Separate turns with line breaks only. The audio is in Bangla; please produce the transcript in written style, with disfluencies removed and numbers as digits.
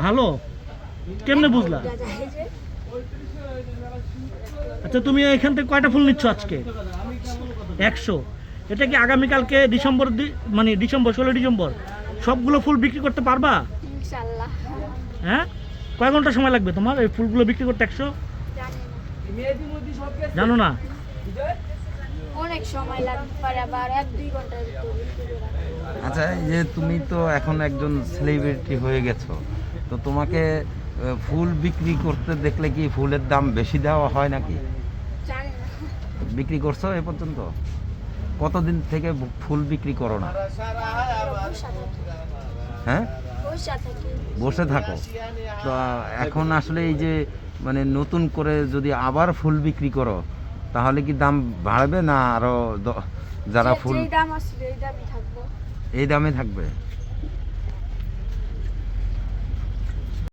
ভালো কেমনে বুঝলা? আচ্ছা তুমি এখান থেকে কয়টা ফুল নিচ্ছ আজকে? 100। এটা কি আগামীকালকে ডিসেম্বর মানে ডিসেম্বর 16 ডিসেম্বর সবগুলো ফুল বিক্রি করতে পারবা?
ইনশাআল্লাহ।
হ্যাঁ, কয় ঘন্টা সময় লাগবে তোমার এই ফুলগুলো বিক্রি করতে 100? জানো না?
অনেক সময় লাগতে পারে, আবার 1-2 ঘন্টার ভিতরে।
আচ্ছা, এই যে তুমি তো এখন একজন সেলিব্রিটি হয়ে গেছো, তো তোমাকে ফুল বিক্রি করতে দেখলে কি ফুলের দাম বেশি দেওয়া হয় নাকি?
জানি না।
বিক্রি করছো এ পর্যন্ত? কতদিন থেকে ফুল বিক্রি করো না?
বসা থাকি।
হ্যাঁ,
বসা থাকি।
বসে থাকো। তো এখন আসলে এই যে মানে নতুন করে যদি আবার ফুল বিক্রি করো তাহলে কি দাম বাড়বে না আরো যারা ফুল
যেই দাম আসবে এই দামই থাকবো।
এই দামে থাকবে?